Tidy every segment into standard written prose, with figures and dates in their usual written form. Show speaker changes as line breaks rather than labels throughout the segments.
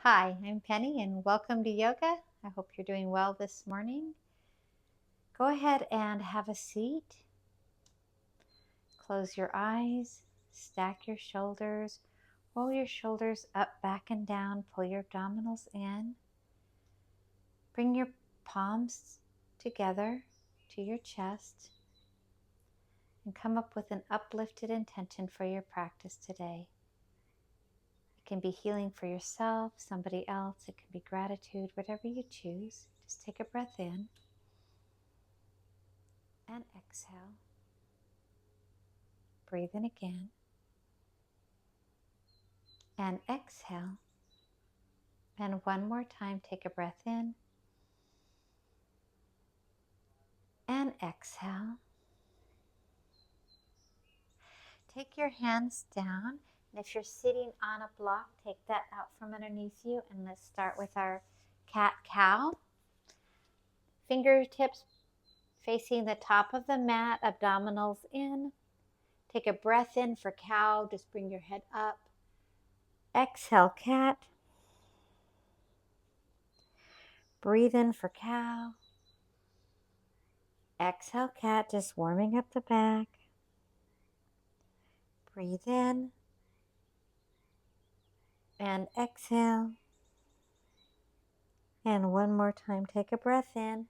Hi, I'm Penny and welcome to yoga. I hope you're doing well this morning. Go ahead and have a seat. Close your eyes, stack your shoulders, roll your shoulders up, back, and down, pull your abdominals in. Bring your palms together to your chest and come up with an uplifted intention for your practice today. It can be healing for yourself, somebody else. It can be gratitude, whatever you choose. Just take a breath in and exhale. Breathe in again and exhale. And one more time, take a breath in and exhale. Take your hands down. And if you're sitting on a block, take that out from underneath you. And let's start with our cat-cow. Fingertips facing the top of the mat, abdominals in. Take a breath in for cow. Just bring your head up. Exhale, cat. Breathe in for cow. Exhale, cat, just warming up the back. Breathe in and exhale. And one more time, take a breath in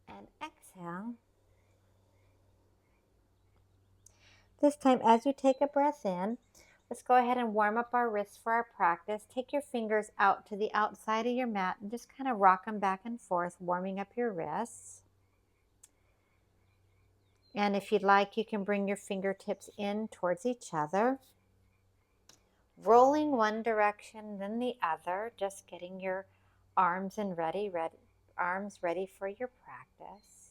and exhale. This time, as you take a breath in, let's go ahead and warm up our wrists for our practice. Take your fingers out to the outside of your mat and just kind of rock them back and forth, warming up your wrists. And if you'd like, you can bring your fingertips in towards each other. Rolling one direction, then the other, just getting your arms ready for your practice.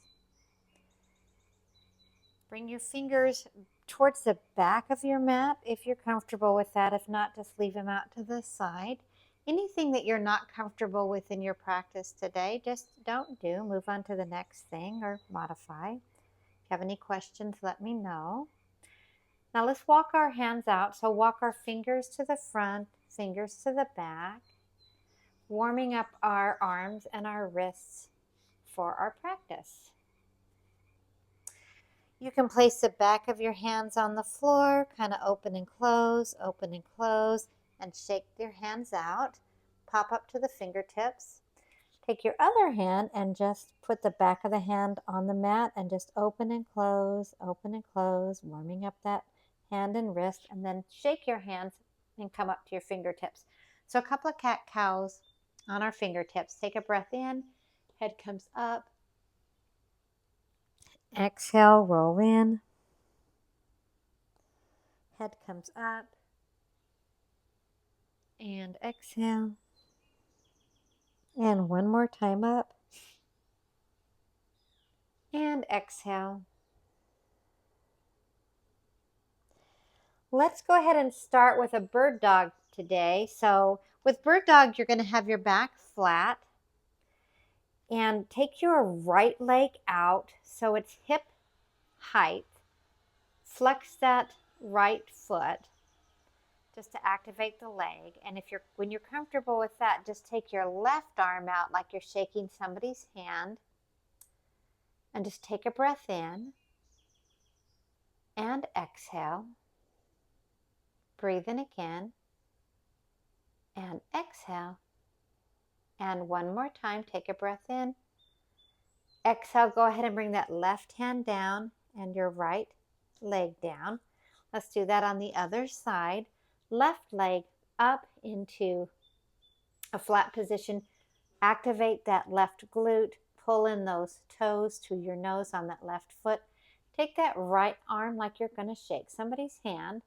Bring your fingers towards the back of your mat if you're comfortable with that. If not, just leave them out to the side. Anything that you're not comfortable with in your practice today, just don't do. Move on to the next thing or modify. If you have any questions, let me know. Now let's walk our hands out. So walk our fingers to the front, fingers to the back, warming up our arms and our wrists for our practice. You can place the back of your hands on the floor, kind of open and close, and shake your hands out. Pop up to the fingertips. Take your other hand and just put the back of the hand on the mat and just open and close, warming up that hand and wrist, and then shake your hands and come up to your fingertips. So a couple of cat-cows on our fingertips. Take a breath in, head comes up. Exhale, roll in. Head comes up. And exhale. And one more time up. And exhale. Let's go ahead and start with a bird dog today. So with bird dog, you're going to have your back flat. And take your right leg out so it's hip height. Flex that right foot just to activate the leg. And when you're comfortable with that, just take your left arm out like you're shaking somebody's hand. And just take a breath in and exhale. Breathe in again and exhale. And one more time, take a breath in. Exhale, go ahead and bring that left hand down and your right leg down. Let's do that on the other side. Left leg up into a flat position. Activate that left glute. Pull in those toes to your nose on that left foot. Take that right arm like you're going to shake somebody's hand.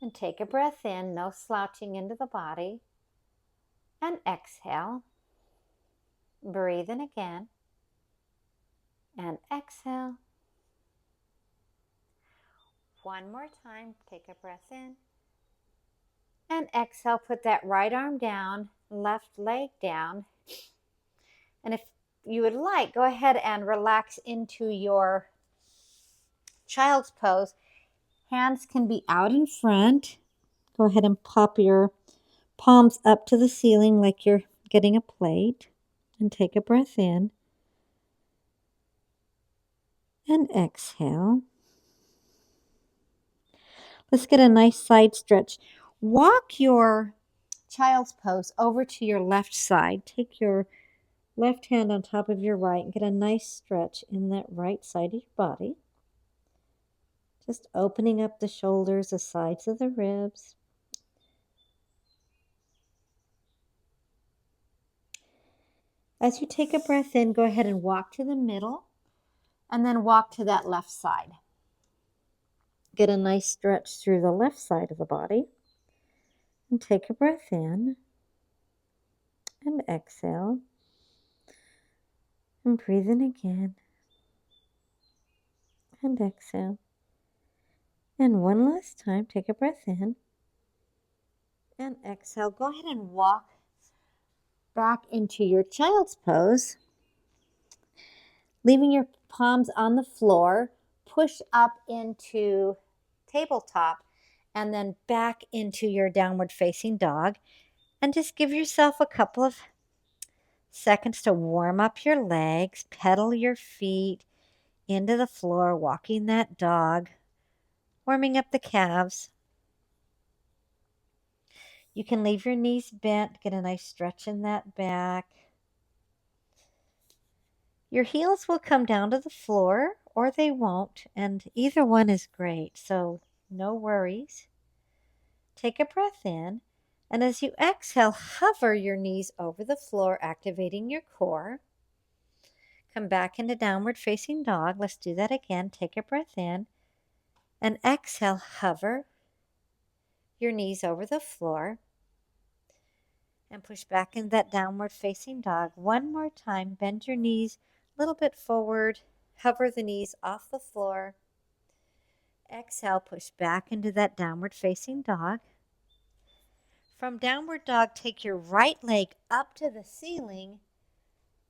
And take a breath in, no slouching into the body. And exhale. Breathe in again. And exhale. One more time, take a breath in. And exhale, put that right arm down, left leg down. And if you would like, go ahead and relax into your child's pose. Hands can be out in front. Go ahead and pop your palms up to the ceiling like you're getting a plate. And take a breath in. And exhale. Let's get a nice side stretch. Walk your child's pose over to your left side. Take your left hand on top of your right and get a nice stretch in that right side of your body. Just opening up the shoulders, the sides of the ribs. As you take a breath in, go ahead and walk to the middle and then walk to that left side. Get a nice stretch through the left side of the body. And take a breath in and exhale. And breathe in again. And exhale. And one last time, take a breath in. And exhale. Go ahead and walk back into your child's pose. Leaving your palms on the floor. Push up into tabletop. And then back into your downward facing dog. And just give yourself a couple of seconds to warm up your legs. Pedal your feet into the floor, walking that dog. Warming up the calves. You can leave your knees bent, get a nice stretch in that back. Your heels will come down to the floor or they won't, and either one is great, so no worries. Take a breath in, and as you exhale, hover your knees over the floor, activating your core. Come back into downward facing dog. Let's do that again. Take a breath in, and exhale, hover your knees over the floor. And push back into that downward facing dog. One more time. Bend your knees a little bit forward. Hover the knees off the floor. Exhale, push back into that downward facing dog. From downward dog, take your right leg up to the ceiling.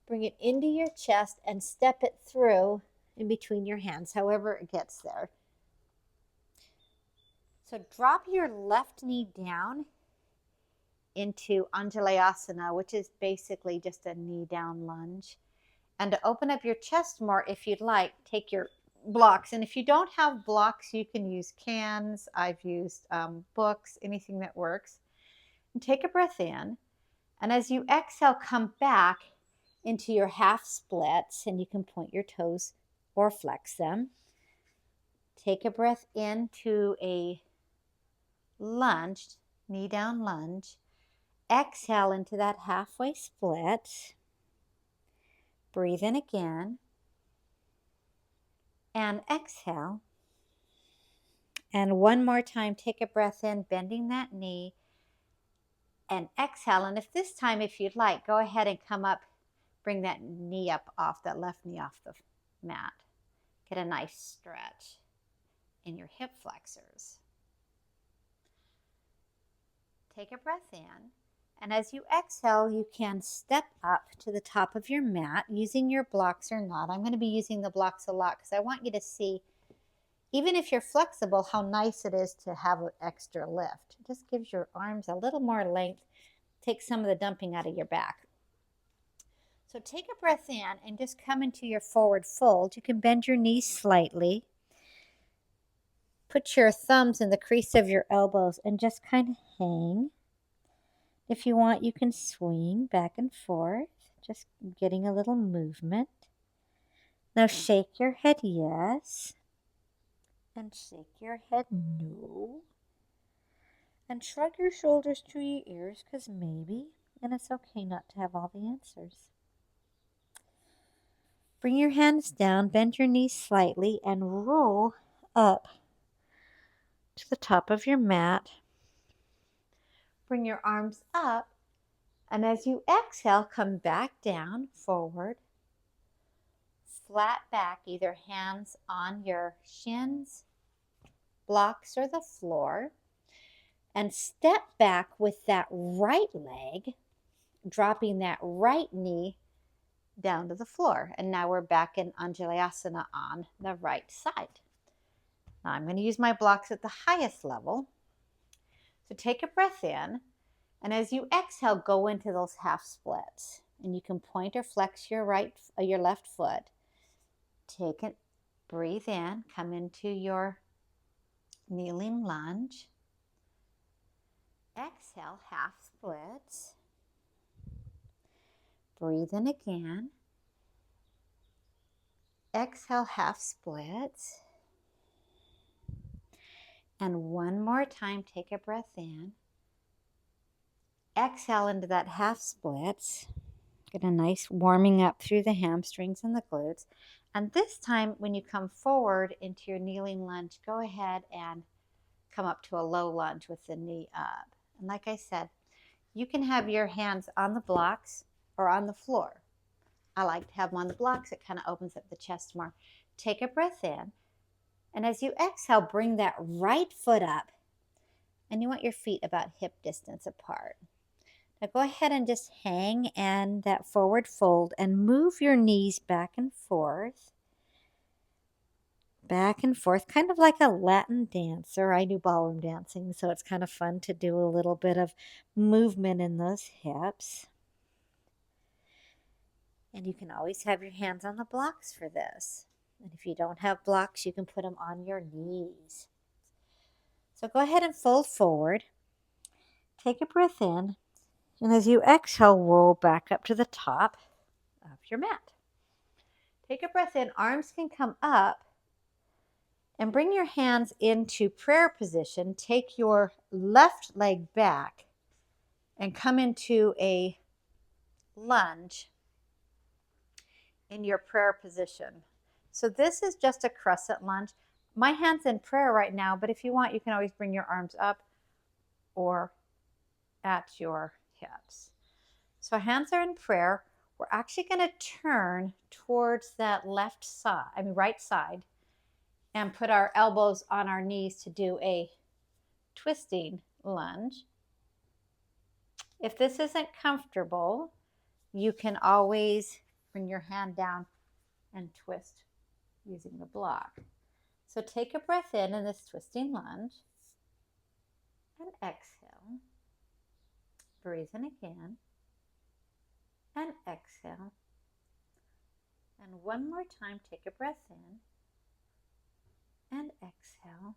Bring it into your chest and step it through in between your hands, however it gets there. So drop your left knee down into Anjalayasana, which is basically just a knee down lunge. And to open up your chest more, if you'd like, take your blocks. And if you don't have blocks, you can use cans. I've used books, anything that works. And take a breath in. And as you exhale, come back into your half splits, and you can point your toes or flex them. Take a breath into a lunge, knee down lunge. Exhale into that halfway split. Breathe in again. And exhale. And one more time, take a breath in, bending that knee. And exhale. And if this time, if you'd like, go ahead and come up, bring that knee up off, that left knee off the mat. Get a nice stretch in your hip flexors. Take a breath in. And as you exhale, you can step up to the top of your mat using your blocks or not. I'm going to be using the blocks a lot because I want you to see, even if you're flexible, how nice it is to have an extra lift. It just gives your arms a little more length, takes some of the dumping out of your back. So take a breath in and just come into your forward fold. You can bend your knees slightly. Put your thumbs in the crease of your elbows and just kind of hang. If you want, you can swing back and forth, just getting a little movement. Now shake your head yes, and shake your head no, and shrug your shoulders to your ears because maybe, and it's okay not to have all the answers. Bring your hands down, bend your knees slightly, and roll up to the top of your mat. Bring your arms up, and as you exhale, come back down, forward, flat back, either hands on your shins, blocks, or the floor, and step back with that right leg, dropping that right knee down to the floor. And now we're back in Anjalayasana on the right side. Now I'm going to use my blocks at the highest level. So take a breath in, and as you exhale, go into those half splits. And you can point or flex your left foot. Take it, breathe in, come into your kneeling lunge. Exhale, half splits. Breathe in again. Exhale, half splits. And one more time, take a breath in. Exhale into that half splits. Get a nice warming up through the hamstrings and the glutes. And this time, when you come forward into your kneeling lunge, go ahead and come up to a low lunge with the knee up. And like I said, you can have your hands on the blocks or on the floor. I like to have them on the blocks. It kind of opens up the chest more. Take a breath in. And as you exhale, bring that right foot up. And you want your feet about hip distance apart. Now go ahead and just hang in that forward fold and move your knees back and forth. Back and forth, kind of like a Latin dancer. I do ballroom dancing, so it's kind of fun to do a little bit of movement in those hips. And you can always have your hands on the blocks for this. And if you don't have blocks, you can put them on your knees. So go ahead and fold forward. Take a breath in. And as you exhale, roll back up to the top of your mat. Take a breath in. Arms can come up. And bring your hands into prayer position. Take your left leg back and come into a lunge in your prayer position. So this is just a crescent lunge. My hand's in prayer right now, but if you want, you can always bring your arms up or at your hips. So hands are in prayer. We're actually going to turn towards that right side, and put our elbows on our knees to do a twisting lunge. If this isn't comfortable, you can always bring your hand down and twist using the block. So take a breath in this twisting lunge and exhale. Breathe in again and exhale. And one more time, take a breath in and exhale.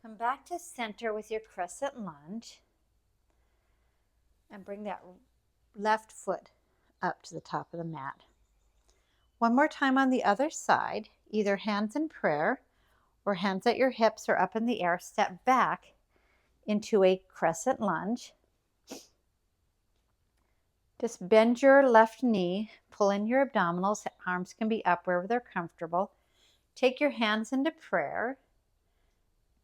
Come back to center with your crescent lunge and bring that left foot up to the top of the mat. One more time on the other side, either hands in prayer or hands at your hips or up in the air. Step back into a crescent lunge. Just bend your left knee, pull in your abdominals. Arms can be up wherever they're comfortable. Take your hands into prayer.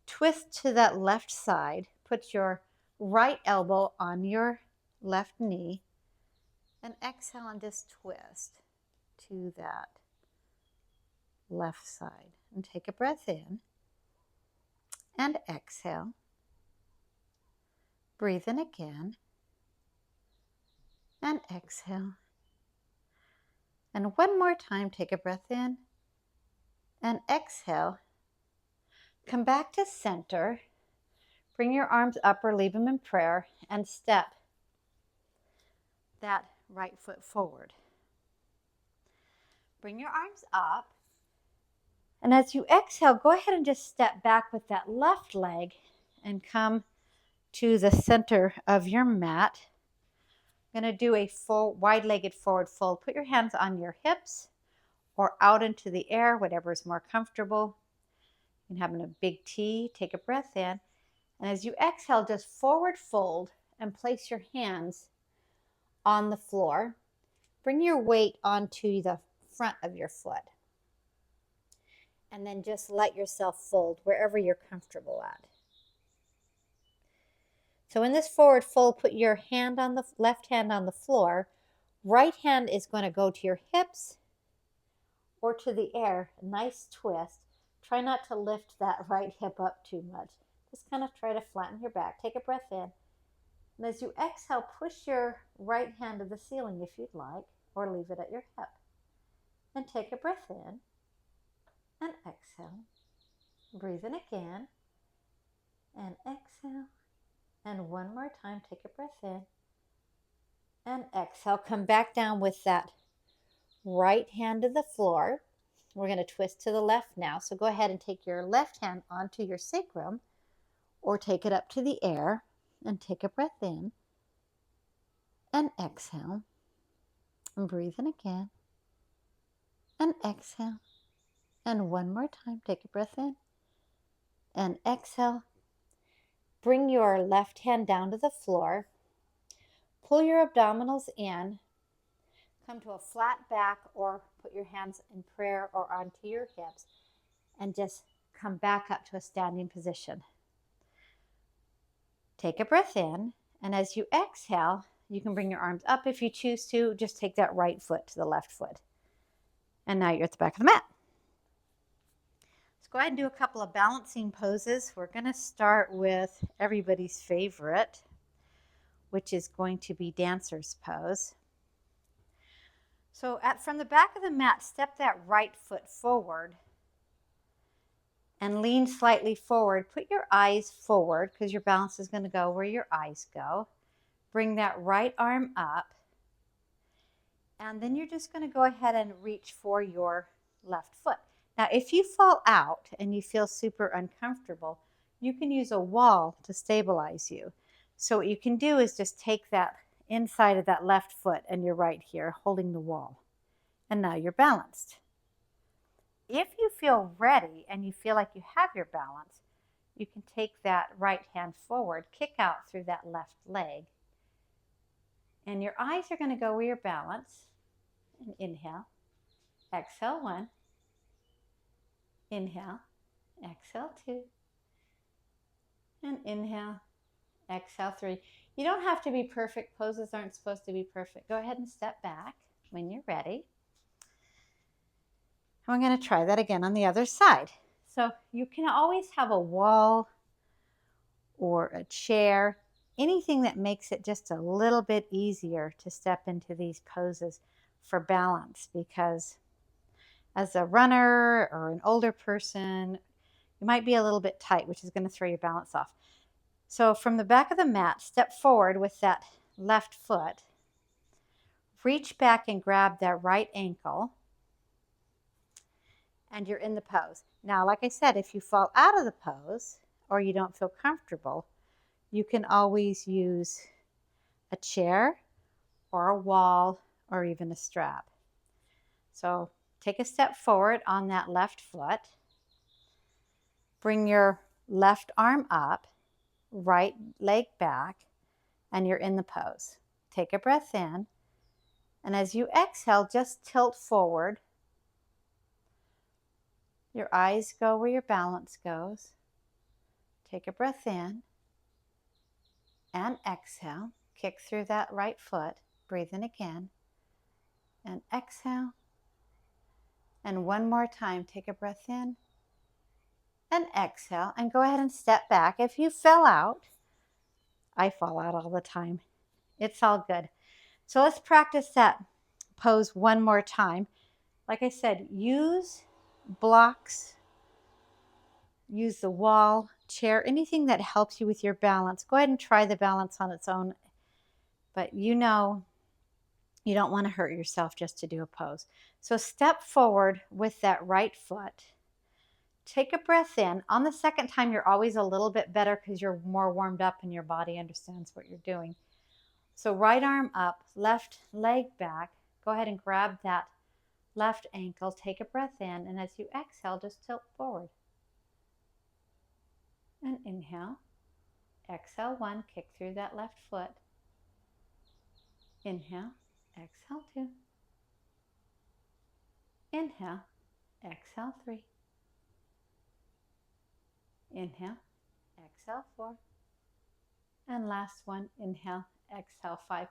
Twist to that left side. Put your right elbow on your left knee. And exhale and just twist to that left side. And take a breath in. And exhale. Breathe in again. And exhale. And one more time, take a breath in. And exhale. Come back to center. Bring your arms up or leave them in prayer. And step that right foot forward. Bring your arms up. And as you exhale, go ahead and just step back with that left leg and come to the center of your mat. I'm going to do a full wide-legged forward fold. Put your hands on your hips or out into the air, whatever is more comfortable. You can have a big T. Take a breath in. And as you exhale, just forward fold and place your hands on the floor. Bring your weight onto the front of your foot. And then just let yourself fold wherever you're comfortable at. So in this forward fold, put your hand on the left hand on the floor. Right hand is going to go to your hips or to the air. A nice twist. Try not to lift that right hip up too much. Just kind of try to flatten your back. Take a breath in. And as you exhale, push your right hand to the ceiling if you'd like, or leave it at your hip. And take a breath in and exhale. Breathe in again and exhale. And one more time, take a breath in and exhale. Come back down with that right hand to the floor. We're going to twist to the left now. So go ahead and take your left hand onto your sacrum or take it up to the air and take a breath in and exhale. And breathe in again and exhale. And one more time, take a breath in and exhale. Bring your left hand down to the floor. Pull your abdominals in. Come to a flat back or put your hands in prayer or onto your hips and just come back up to a standing position. Take a breath in, and as you exhale, you can bring your arms up if you choose to. Just take that right foot to the left foot. And now you're at the back of the mat. Let's go ahead and do a couple of balancing poses. We're going to start with everybody's favorite, which is going to be dancer's pose. So from the back of the mat, step that right foot forward and lean slightly forward. Put your eyes forward because your balance is going to go where your eyes go. Bring that right arm up. And then you're just going to go ahead and reach for your left foot. Now, if you fall out and you feel super uncomfortable, you can use a wall to stabilize you. So what you can do is just take that inside of that left foot and you're right here holding the wall. And now you're balanced. If you feel ready and you feel like you have your balance, you can take that right hand forward, kick out through that left leg. And your eyes are going to go where your balance. And inhale, exhale 1. Inhale, exhale 2. And inhale, exhale 3. You don't have to be perfect. Poses aren't supposed to be perfect. Go ahead and step back when you're ready. I'm going to try that again on the other side. So you can always have a wall or a chair, anything that makes it just a little bit easier to step into these poses for balance, because as a runner or an older person, you might be a little bit tight, which is going to throw your balance off. So from the back of the mat, step forward with that left foot. Reach back and grab that right ankle. And you're in the pose. Now, like I said, if you fall out of the pose or you don't feel comfortable, you can always use a chair or a wall or even a strap. So take a step forward on that left foot. Bring your left arm up, right leg back, and you're in the pose. Take a breath in. And as you exhale, just tilt forward. Your eyes go where your balance goes. Take a breath in and exhale. Kick through that right foot. Breathe in again and exhale. And one more time, take a breath in and exhale. And go ahead and step back. If you fell out, I fall out all the time. It's all good. So let's practice that pose one more time. Like I said, use blocks, use the wall, chair, anything that helps you with your balance. Go ahead and try the balance on its own, but you know you don't want to hurt yourself just to do a pose. So step forward with that right foot. Take a breath in. On the second time, you're always a little bit better because you're more warmed up and your body understands what you're doing. So right arm up, left leg back. Go ahead and grab that left ankle. Take a breath in, and as you exhale, just tilt forward. And inhale. Exhale 1, kick through that left foot. Inhale, exhale 2. Inhale, exhale 3. Inhale, exhale 4. And last one, inhale, exhale 5.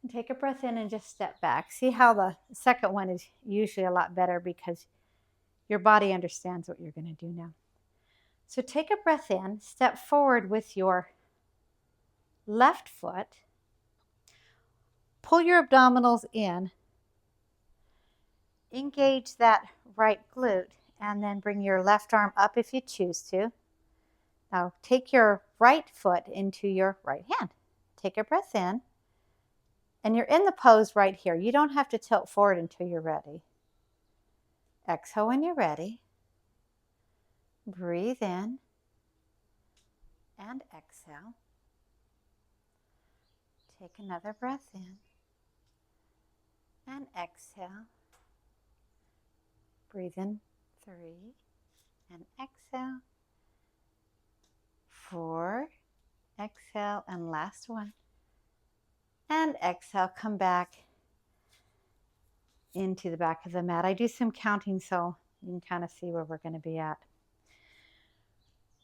And take a breath in and just step back. See how the second one is usually a lot better because your body understands what you're going to do now. So take a breath in, step forward with your left foot, pull your abdominals in, engage that right glute, and then bring your left arm up if you choose to. Now take your right foot into your right hand. Take a breath in. And you're in the pose right here. You don't have to tilt forward until you're ready. Exhale when you're ready. Breathe in and exhale. Take another breath in and exhale. Breathe in 3 and exhale. 4, exhale, and last one. And exhale, come back into the back of the mat. I do some counting so you can kind of see where we're going to be at.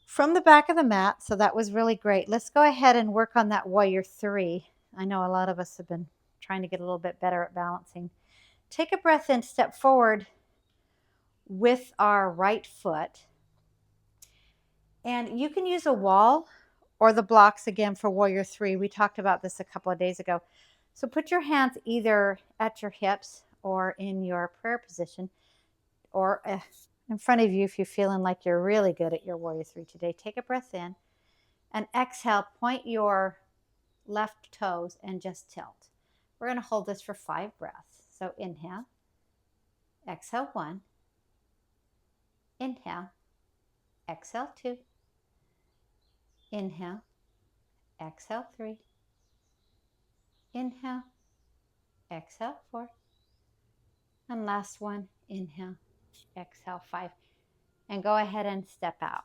From the back of the mat, so that was really great. Let's go ahead and work on that warrior 3. I know a lot of us have been trying to get a little bit better at balancing. Take a breath in, step forward with our right foot. And you can use a wall or the blocks again for warrior 3. We talked about this a couple of days ago. So put your hands either at your hips or in your prayer position or in front of you if you're feeling like you're really good at your warrior 3 today. Take a breath in and exhale. Point your left toes and just tilt. We're going to hold this for 5 breaths. So inhale, exhale 1, inhale, exhale 2, inhale, exhale 3, inhale, exhale 4, and last one, inhale, exhale 5, and go ahead and step out.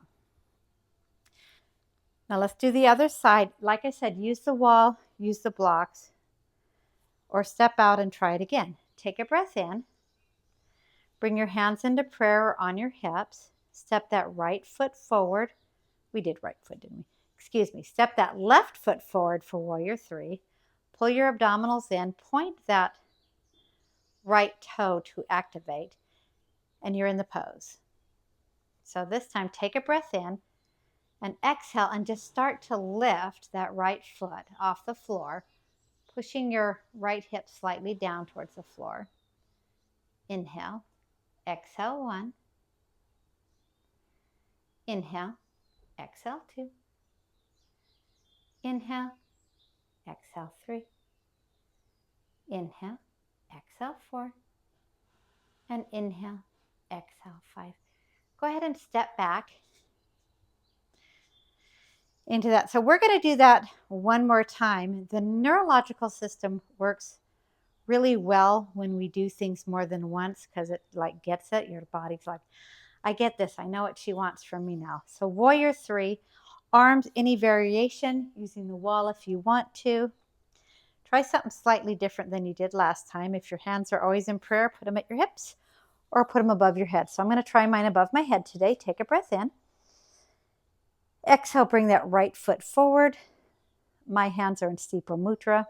Now let's do the other side. Like I said, use the wall, use the blocks, or step out and try it again. Take a breath in. Bring your hands into prayer or on your hips. Step that right foot forward. We did right foot, didn't we? Excuse me. Step that left foot forward for warrior 3. Pull your abdominals in. Point that right toe to activate. And you're in the pose. So this time, take a breath in and exhale and just start to lift that right foot off the floor, pushing your right hip slightly down towards the floor. Inhale, exhale 1. Inhale, exhale 2. Inhale, exhale 3. Inhale, exhale 4. And inhale, exhale 5. Go ahead and step back into that. So we're going to do that one more time. The neurological system works really well when we do things more than once because it like gets it. Your body's like, I get this. I know what she wants from me now. So warrior 3, arms, any variation, using the wall if you want to. Try something slightly different than you did last time. If your hands are always in prayer, put them at your hips or put them above your head. So I'm going to try mine above my head today. Take a breath in. Exhale, bring that right foot forward. My hands are in steeple mudra.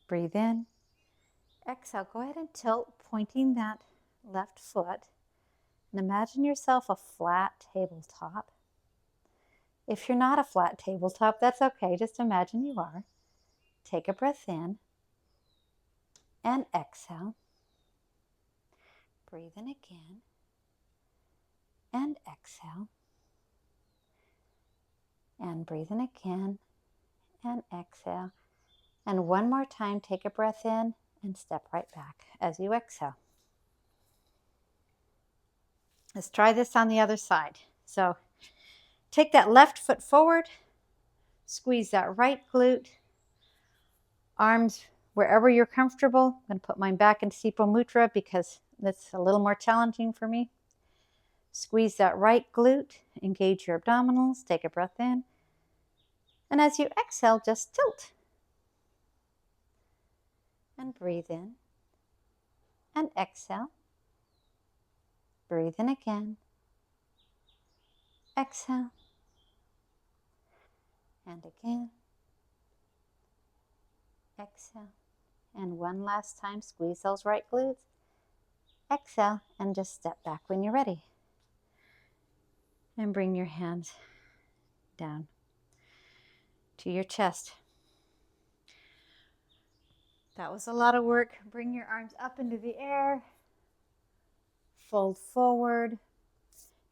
Breathe in. Exhale, go ahead and tilt, pointing that left foot. And imagine yourself a flat tabletop. If you're not a flat tabletop, that's okay. Just imagine you are. Take a breath in and exhale. Breathe in again and exhale. And breathe in again and exhale. And one more time, take a breath in and step right back as you exhale. Let's try this on the other side. So take that left foot forward, squeeze that right glute, arms wherever you're comfortable. I'm going to put mine back in steeple mudra because that's a little more challenging for me. Squeeze that right glute, engage your abdominals, take a breath in. And as you exhale, just tilt. And breathe in. And exhale. Breathe in again. Exhale. And again. Exhale. And one last time, squeeze those right glutes. Exhale, and just step back when you're ready. And bring your hands down to your chest. That was a lot of work. Bring your arms up into the air. Fold forward.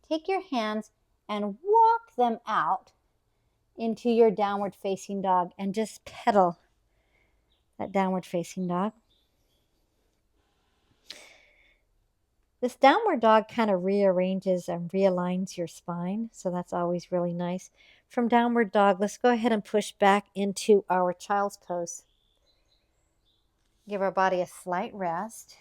Take your hands and walk them out into your downward facing dog and just pedal that downward facing dog. This downward dog kind of rearranges and realigns your spine, so that's always really nice. From downward dog, let's go ahead and push back into our child's pose. Give our body a slight rest.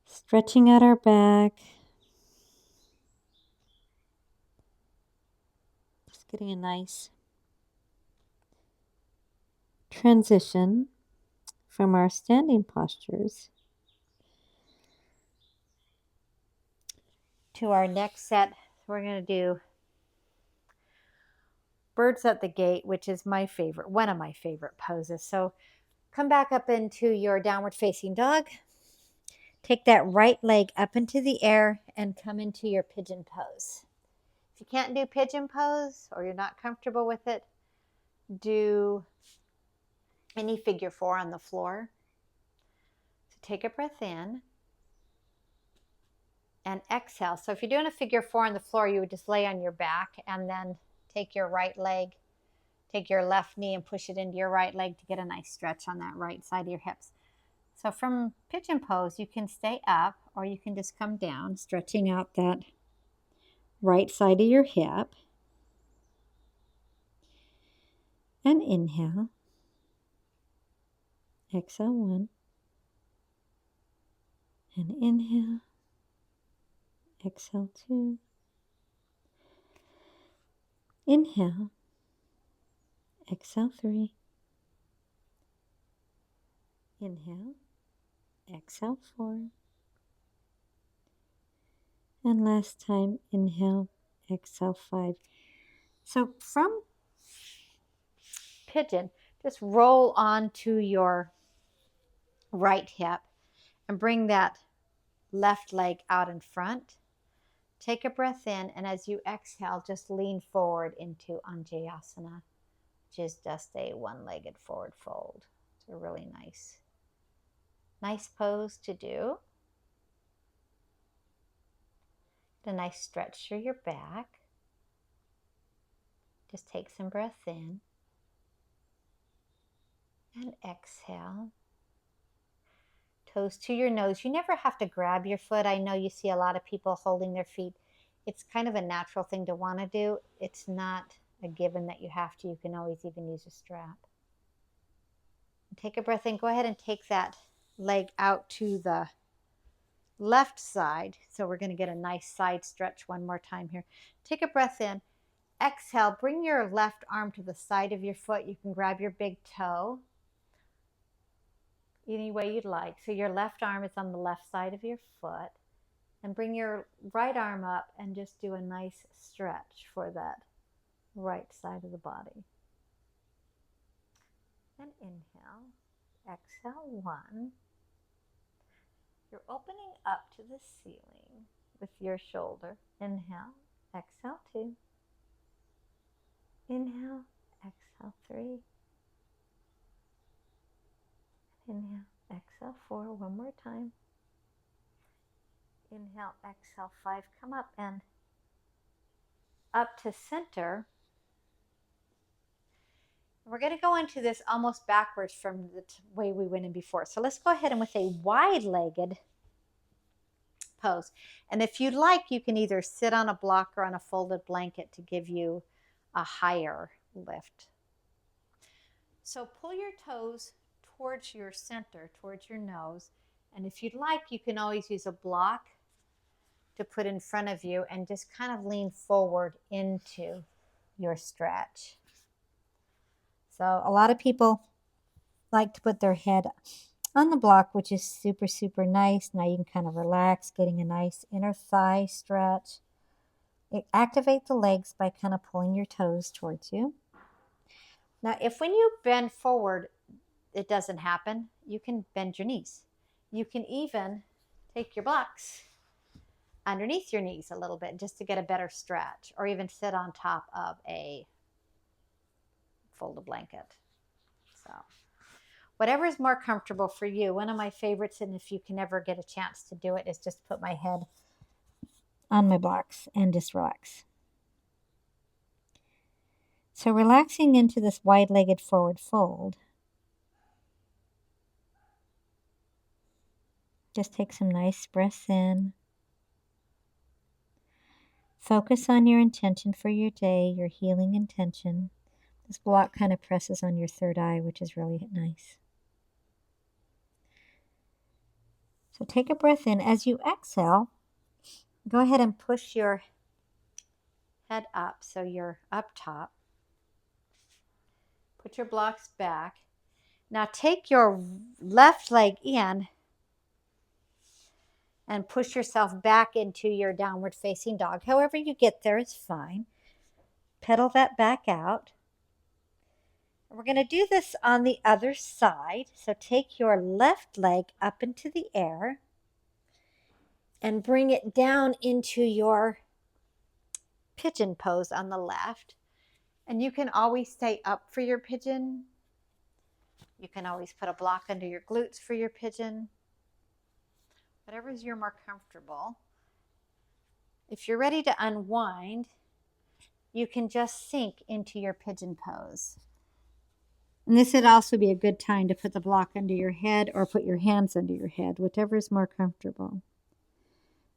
Stretching out our back. Just getting a nice transition from our standing postures to our next set. We're going to do birds at the gate, which is my favorite, one of my favorite poses. So come back up into your downward facing dog. Take that right leg up into the air and come into your pigeon pose. If you can't do pigeon pose or you're not comfortable with it, do any figure 4 on the floor. So take a breath in and exhale. So if you're doing a figure 4 on the floor, you would just lay on your back and then take your right leg, take your left knee and push it into your right leg to get a nice stretch on that right side of your hips. So from pigeon pose, you can stay up or you can just come down, stretching out that right side of your hip. And inhale. Exhale 1. And inhale. Exhale 2. Inhale. Exhale 3. Inhale. Exhale 4. And last time, inhale, exhale 5. So from pigeon, just roll onto your right hip and bring that left leg out in front. Take a breath in, and as you exhale, just lean forward into Anjayasana, which is just a one-legged forward fold. It's a really nice pose to do. A nice stretch through your back. Just take some breath in and exhale. Toes to your nose. You never have to grab your foot. I know you see a lot of people holding their feet. It's kind of a natural thing to want to do. It's not a given that you have to. You can always even use a strap. Take a breath in. Go ahead and take that leg out to the left side. So we're going to get a nice side stretch one more time here. Take a breath in. Exhale. Bring your left arm to the side of your foot. You can grab your big toe any way you'd like. So your left arm is on the left side of your foot. And bring your right arm up and just do a nice stretch for that right side of the body. And inhale. Exhale 1. You're opening up to the ceiling with your shoulder. Inhale. Exhale 2. Inhale. Exhale 3. Inhale. Exhale 4. One more time. Inhale, exhale 5. Come up and up to center. We're going to go into this almost backwards from the way we went in before. So let's go ahead and with a wide-legged pose. And if you'd like, you can either sit on a block or on a folded blanket to give you a higher lift. So pull your toes towards your center, towards your nose. And if you'd like, you can always use a block to put in front of you and just kind of lean forward into your stretch. So a lot of people like to put their head on the block, which is super, super nice. Now you can kind of relax, getting a nice inner thigh stretch. Activate the legs by kind of pulling your toes towards you. Now, if when you bend forward, it doesn't happen, you can bend your knees. You can even take your blocks underneath your knees a little bit just to get a better stretch, or even sit on top of a folded blanket. So Whatever is more comfortable for you. One of my favorites, and if you can ever get a chance to do it, is just put my head on my blocks and just relax. So relaxing into this wide-legged forward fold. Just take some nice breaths in. Focus on your intention for your day, your healing intention. This block kind of presses on your third eye, which is really nice. So take a breath in. As you exhale, go ahead and push your head up so you're up top. Put your blocks back. Now take your left leg in and push yourself back into your downward facing dog. However you get there is fine. Pedal that back out. We're going to do this on the other side. So take your left leg up into the air and bring it down into your pigeon pose on the left. And you can always stay up for your pigeon. You can always put a block under your glutes for your pigeon. Whatever's you're more comfortable. If you're ready to unwind, you can just sink into your pigeon pose. And this would also be a good time to put the block under your head or put your hands under your head, whatever is more comfortable.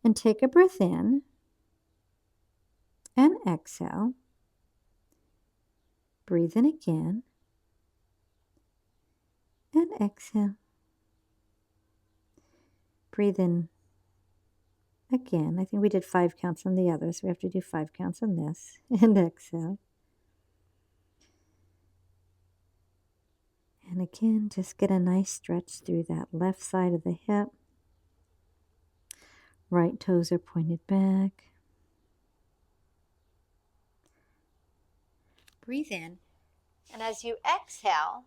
And take a breath in and exhale. Breathe in again and exhale. Breathe in again. I think we did 5 counts on the other, so we have to do 5 counts on this. And exhale. And again, just get a nice stretch through that left side of the hip. Right toes are pointed back. Breathe in. And as you exhale,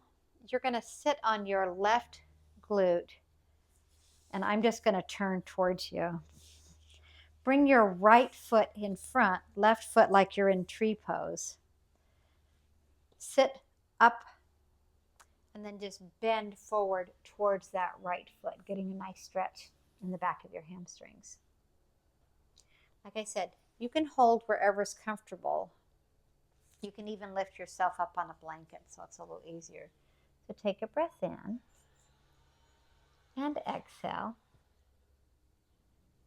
you're going to sit on your left glute. And I'm just going to turn towards you. Bring your right foot in front, left foot like you're in tree pose. Sit up and then just bend forward towards that right foot, getting a nice stretch in the back of your hamstrings. Like I said, you can hold wherever's comfortable. You can even lift yourself up on a blanket, so it's a little easier. So take a breath in and exhale.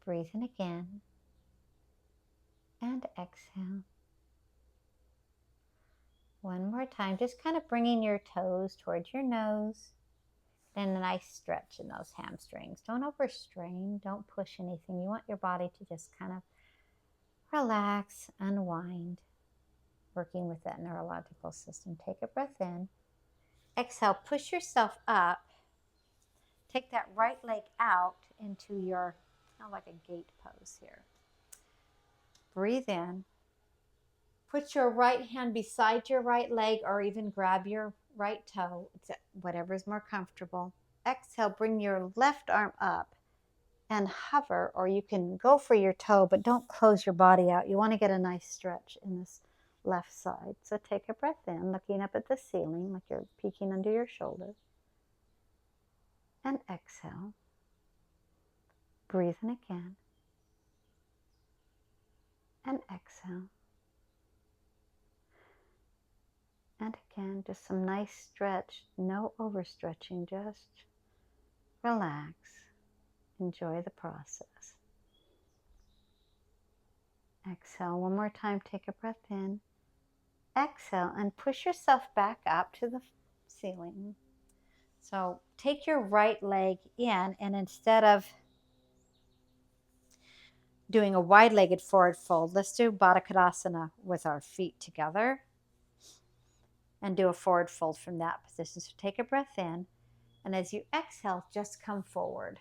Breathe in again and exhale. One more time, just kind of bringing your toes towards your nose and a nice stretch in those hamstrings. Don't overstrain, don't push anything. You want your body to just kind of relax, unwind, working with that neurological system. Take a breath in. Exhale, push yourself up. Take that right leg out into your, kind of like a gate pose here. Breathe in. Put your right hand beside your right leg or even grab your right toe, whatever's more comfortable. Exhale, bring your left arm up and hover, or you can go for your toe, but don't close your body out. You want to get a nice stretch in this left side. So take a breath in, looking up at the ceiling like you're peeking under your shoulder. And exhale. Breathe in again. And exhale. And again, just some nice stretch. No overstretching, just relax. Enjoy the process. Exhale. One more time, take a breath in. Exhale and push yourself back up to the ceiling. So take your right leg in, and instead of doing a wide-legged forward fold, let's do Baddha Konasana with our feet together and do a forward fold from that position. So take a breath in, and as you exhale, just come forward.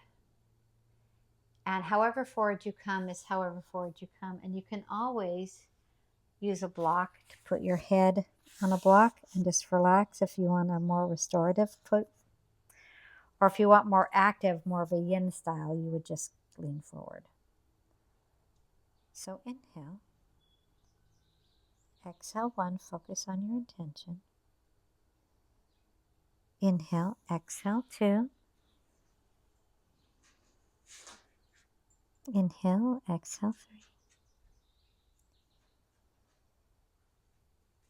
And however forward you come is however forward you come. And you can always use a block to put your head on a block and just relax if you want a more restorative put. Or if you want more active, more of a yin style, you would just lean forward. So inhale. Exhale 1, focus on your intention. Inhale, exhale, 2. Inhale, exhale,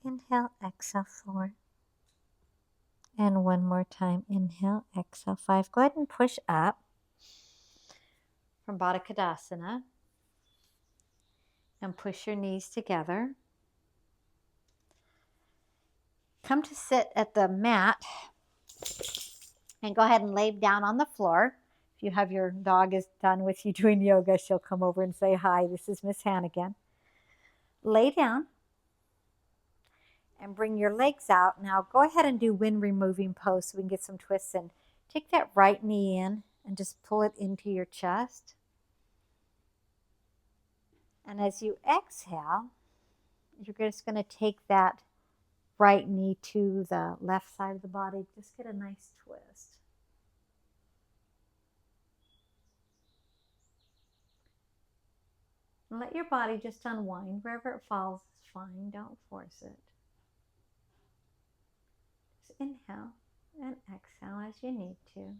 3. Inhale, exhale, 4. And one more time. Inhale, exhale, 5. Go ahead and push up from Baddha Konasana. And push your knees together. Come to sit at the mat. And go ahead and lay down on the floor. If you have your dog is done with you doing yoga, she'll come over and say, hi, this is Miss Hannigan. Lay down. And bring your legs out. Now go ahead and do wind removing pose so we can get some twists in. Take that right knee in and just pull it into your chest. And as you exhale, you're just going to take that right knee to the left side of the body. Just get a nice twist. And let your body just unwind. Wherever it falls is fine. Don't force it. Just inhale and exhale as you need to.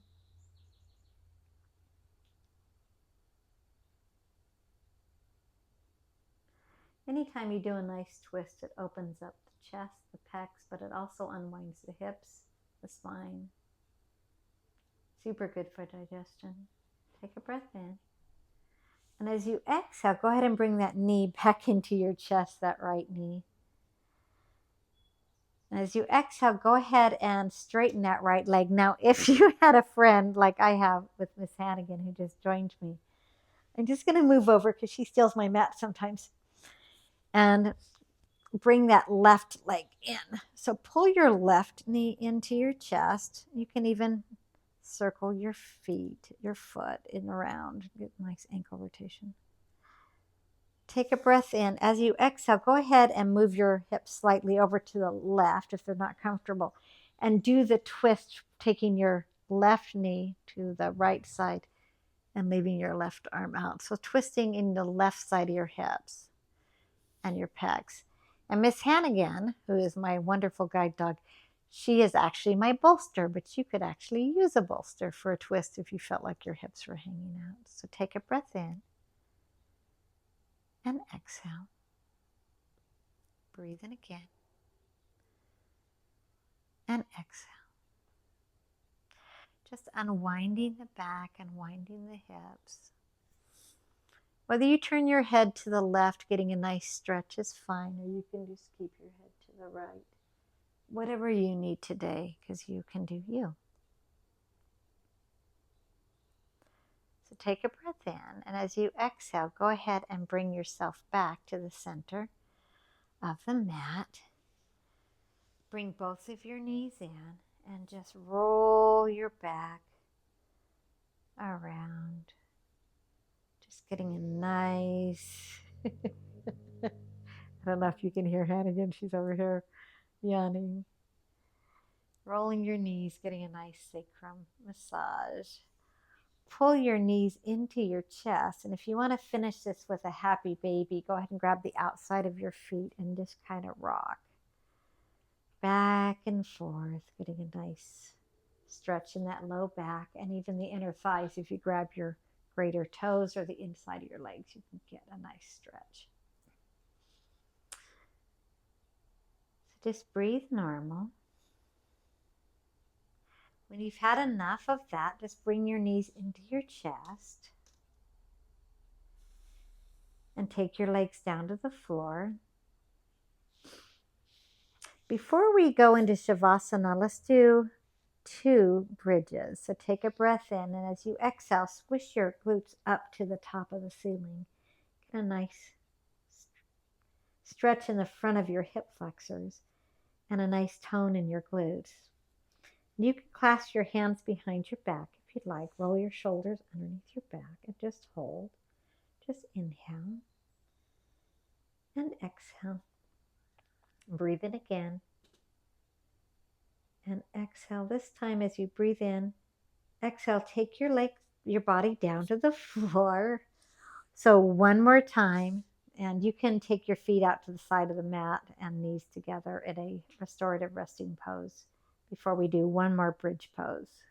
Anytime you do a nice twist, it opens up the chest, the pecs, but it also unwinds the hips, the spine. Super good for digestion. Take a breath in. And as you exhale, go ahead and bring that knee back into your chest, that right knee. And as you exhale, go ahead and straighten that right leg. Now, if you had a friend like I have with Miss Hannigan who just joined me, I'm just going to move over because she steals my mat sometimes. And bring that left leg in. So pull your left knee into your chest. You can even circle your feet, your foot in around. Get a nice ankle rotation. Take a breath in. As you exhale, go ahead and move your hips slightly over to the left if they're not comfortable. And do the twist, taking your left knee to the right side and leaving your left arm out. So twisting in the left side of your hips and your pecs. And Miss Hannigan, who is my wonderful guide dog, she is actually my bolster, but you could actually use a bolster for a twist if you felt like your hips were hanging out. So take a breath in and exhale. Breathe in again and exhale. Just unwinding the back, unwinding the hips. Whether you turn your head to the left, getting a nice stretch is fine, or you can just keep your head to the right. Whatever you need today, because you can do you. So take a breath in, and as you exhale, go ahead and bring yourself back to the center of the mat. Bring both of your knees in and just roll your back around. Just getting a nice... I don't know if you can hear Hannigan. She's over here yawning. Rolling your knees, getting a nice sacrum massage. Pull your knees into your chest. And if you want to finish this with a happy baby, go ahead and grab the outside of your feet and just kind of rock. Back and forth, getting a nice stretch in that low back and even the inner thighs. If you grab your greater toes or the inside of your legs, you can get a nice stretch. So just breathe normal. When you've had enough of that, just bring your knees into your chest and take your legs down to the floor. Before we go into Shavasana, let's do 2 bridges. So take a breath in, and as you exhale, squish your glutes up to the top of the ceiling. Get a nice stretch in the front of your hip flexors and a nice tone in your glutes. You can clasp your hands behind your back if you'd like. Roll your shoulders underneath your back and just hold. Just inhale and exhale. Breathe in again and exhale. This time as you breathe in, exhale, take your legs, your body down to the floor. So one more time, and you can take your feet out to the side of the mat and knees together in a restorative resting pose before we do one more bridge pose,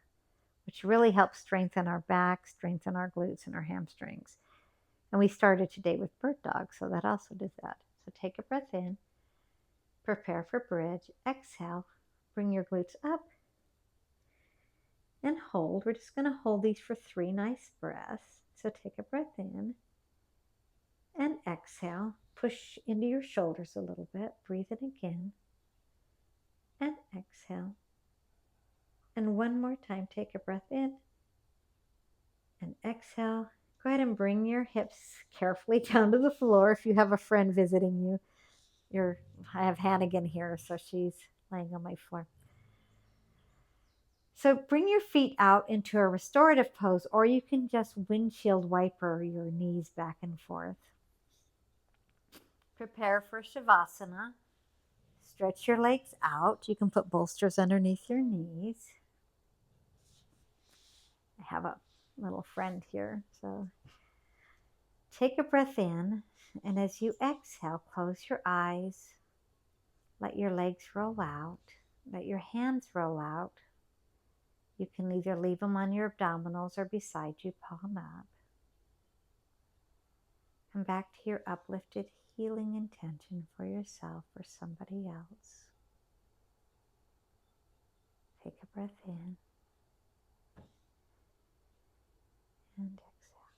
which really helps strengthen our back, strengthen our glutes and our hamstrings. And we started today with bird dog, so that also does that. So take a breath in, prepare for bridge, exhale, bring your glutes up, and hold. We're just going to hold these for 3 nice breaths. So take a breath in and exhale. Push into your shoulders a little bit. Breathe in again and exhale. And one more time, take a breath in and exhale. Go ahead and bring your hips carefully down to the floor if you have a friend visiting you. I have Hannigan here, so she's laying on my floor. So bring your feet out into a restorative pose, or you can just windshield wiper your knees back and forth. Prepare for Shavasana. Stretch your legs out. You can put bolsters underneath your knees. I have a little friend here, so take a breath in, and as you exhale, close your eyes. Let your legs roll out. Let your hands roll out. You can either leave them on your abdominals or beside you, palm up. And back to your uplifted healing intention for yourself or somebody else. Take a breath in and exhale.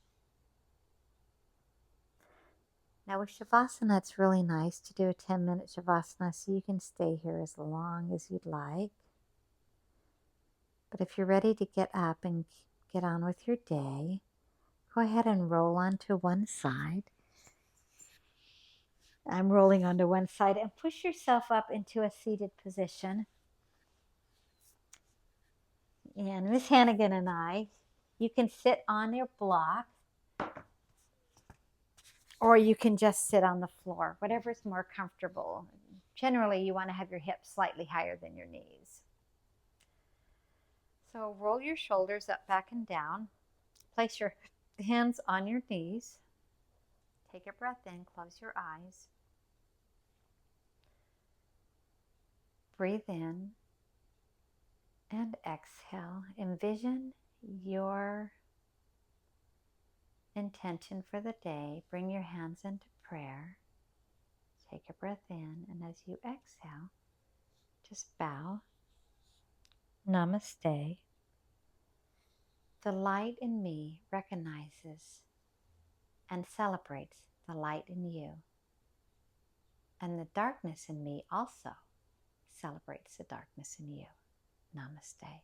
Now with Shavasana, it's really nice to do a 10-minute Shavasana, so you can stay here as long as you'd like. But if you're ready to get up and get on with your day, go ahead and roll onto one side. I'm rolling onto one side, and push yourself up into a seated position. And Miss Hannigan and I, you can sit on your block, or you can just sit on the floor, whatever's more comfortable. Generally, you want to have your hips slightly higher than your knees. So roll your shoulders up, back, and down. Place your hands on your knees. Take a breath in, close your eyes. Breathe in and exhale. Envision your intention for the day. Bring your hands into prayer. Take a breath in, and as you exhale, just bow. Namaste. The light in me recognizes and celebrates the light in you. And the darkness in me also celebrates the darkness in you. Namaste.